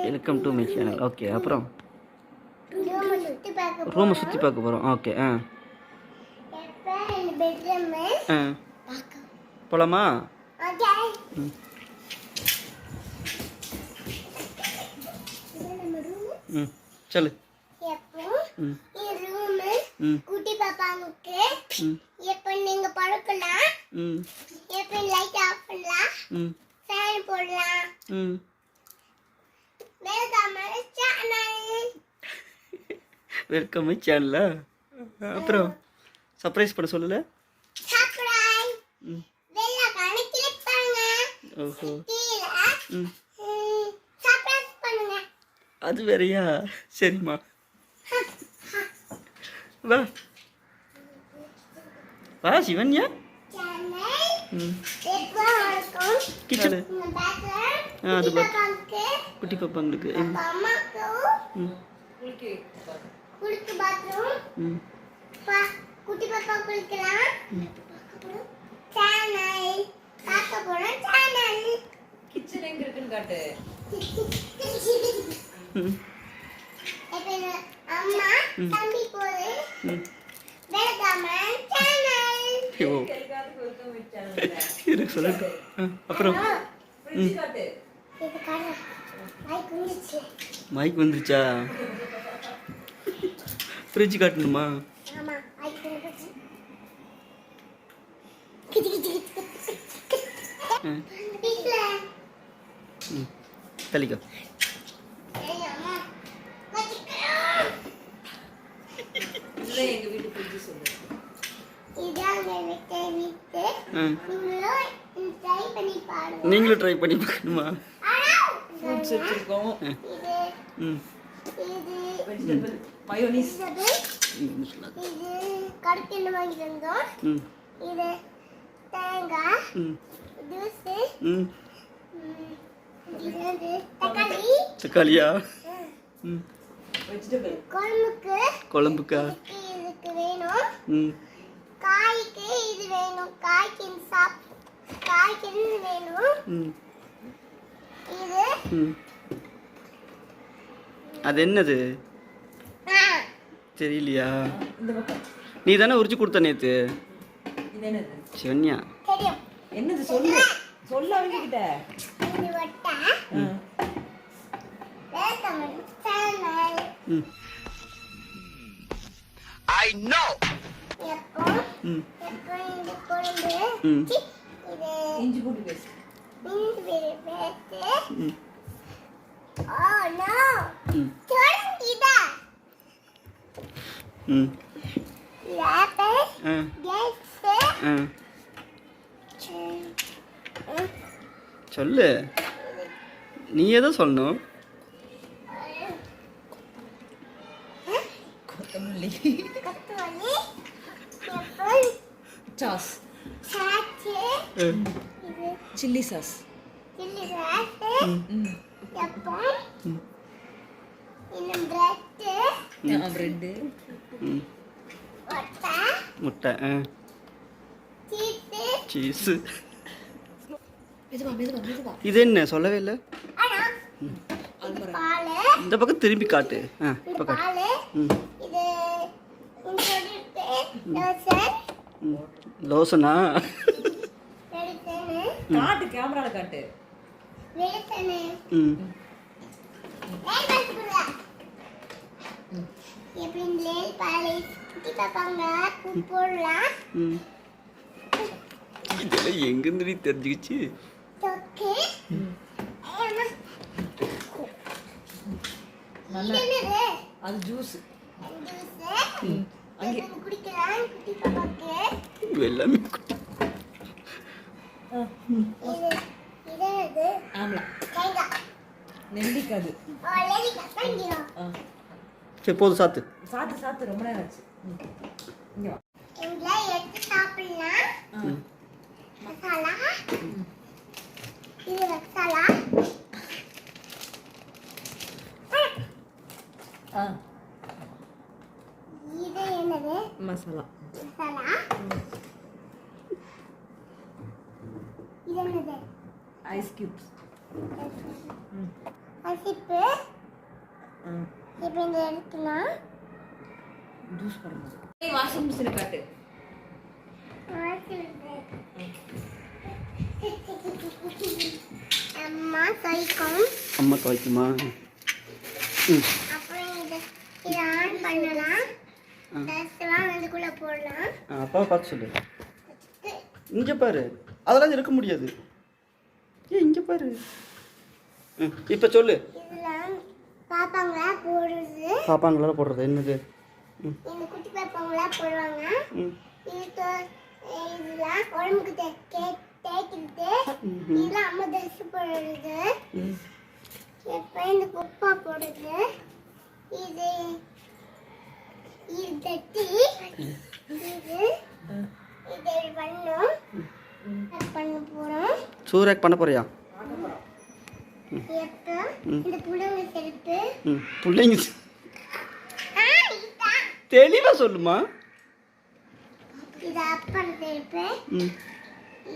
Welcome to my channel. Okay, அப்புறம் ரூமை சுற்றி பார்க்க போகிறோம். ஓகே, போலாமா? சொல்லு. குட்டி பாப்பாங்களுக்கு எப்ப நீங்க படுக்கலாம், எப்ப லைட் ஆஃப் பண்ணலாம், ஃபேன் போடலாம். Welcome my channel. அப்புறம் சர்ப்ரைஸ் பண்ண சொல்லல. ஓஹோ, அது வேறையா? சரிம்மா, வா வா சிவன்யா. கிச்சனு அது குட்டி பாப்பாங்களுக்கு குட்டி பாப்பா குளிக்கலாம். சேனல் பார்க்க போறோம். சேனல் கிச்சன் எங்க இருக்குன்னு காட்டு. அம்மா தம்பி போடு. Welcome channel. இருக்கு சொல்லட்டு. அப்புறம் மைக் வந்துருச்சா? ஃப்ரிட்ஜ் காட்டணுமா? தலிக்கா. எங்க வீட்டு ஃப்ரிட்ஜ் சொல்லு. நீங்களும் ட்ரை பண்ணி பார்க்கணுமா? ஃப்ரூட்ஸ் வச்சிருக்கோம். Vegetable mayonnaise. இது கடுக்கெண்ணெய் வாங்கி வந்தோம். இது தேங்காய் ஜூஸ். இது தக்காளியா? வெஜிடபிள் குழம்புக்கா? இதுக்கு வேணும். காய்க்கு இது வேணும். காய்க்கு இது வேணும். இது அது என்னது தெரியலையா? நீ தானே உரிச்சு கொடுத்த நேத்து. சிவன்யா என்னது சொல்லு, சொல்ல அவங்க கிட்ட. இது வட்டா. Welcome channel. I know. எப்போ இது கொழும்பு. இது இஞ்சி பூண்டு பேஸ்ட். Oh no. தொடங்கிதா. லாப்பே. கேஸ். சொல்லு, நீ ஏதோ சொல்லணும். கொத்தமல்லி. சாஸ். Chilli sauce. பிரெட். முட்டை. சீஸ். இது என்ன சொல்லவே இல்லை? இந்த பக்கம் திரும்பி காட்டு. இப்போ காட்டு. லோசனா? காட்டு, கேமரால காட்டு. இதெல்லாம் எங்கிருந்து தெரிஞ்சுக்கிச்சு? அது ஜூஸ். எல்லாமே குட்டி. ஆம்லா. நெல்லிக்காது. சரி, போதும். சாத்து சாத்து ரொம்ப நேரம் ஆச்சு. இங்க வா. இங்க எடுத்து சாப்பிடலாம். மசாலா. இது மசாலா. இது என்னது? மசாலா. இது என்னது? Ice cubes. அசிப்பு இப்போ இந்த எடுக்கலாம் ஜூஸ் போடும்போது வாஷிங் மிஷினை காட்டு. அம்மா துவைக்கும். அம்மா துவைக்குமா? அப்புறம் இதை ஆன் பண்ணலாம். ட்ரெஸ்லாம் அதுக்குள்ளே போடலாம். அப்பாவை பார்த்து சொல்லு. இங்கே பாரு, அதெல்லாம் இருக்க முடியாது. இங்கே பாரு. இப்போ சொல்லு. இதெல்லாம் பாப்பாங்களா போடுறது. பாப்பாங்களா போடுறது என்னது? இந்த குட்டி பாப்பாங்களா போடுவாங்க. இதெல்லாம் உடம்புக்கு தேய்க்கிறது. இதெல்லாம் அம்மா ட்ரெஸ் போடுறது. இப்போ இந்த குப்பா போடுறது. இது தட்டி இது பண்ணணும். பண்ண போகிறோம். சூரேக் பண்ண போறியா? எப்போ இந்த புள்ளைங்க செருப்பு பிள்ளைங்க தெளிவா சொல்லுமா. இது அப்பா செருப்பு.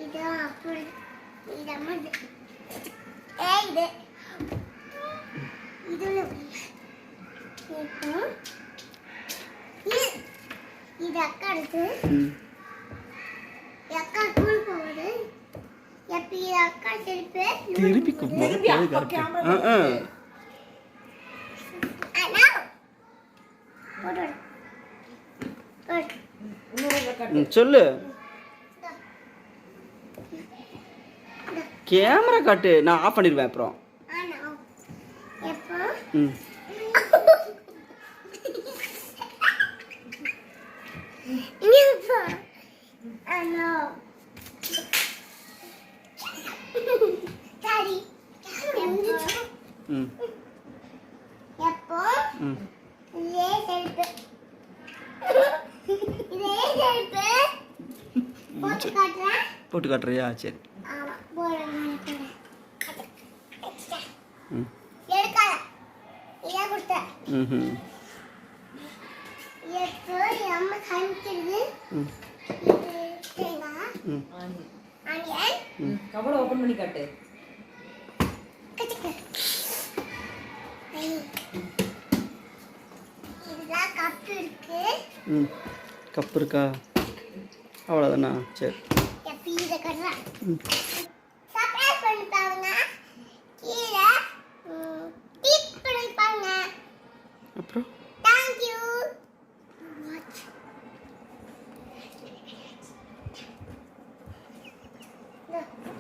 இது அப்பா இது அம்மா இது இது இப்போ இது அக்கா இருக்கு. அக்கா ஸ்கூல் போகுது. எப்போ இது அக்கா செருப்பு திருப்பி சொல்லு. கேமரா காட்டு, நான் ஆஃப் பண்ணிடுவேன் அப்புறம். போட்டு காட்டுறியா? சரி. கபட ஓபன் பண்ணி காட்டு. கப் இருக்கா? அவ்வளோதானா? சரி. அப்புறம் Thank you.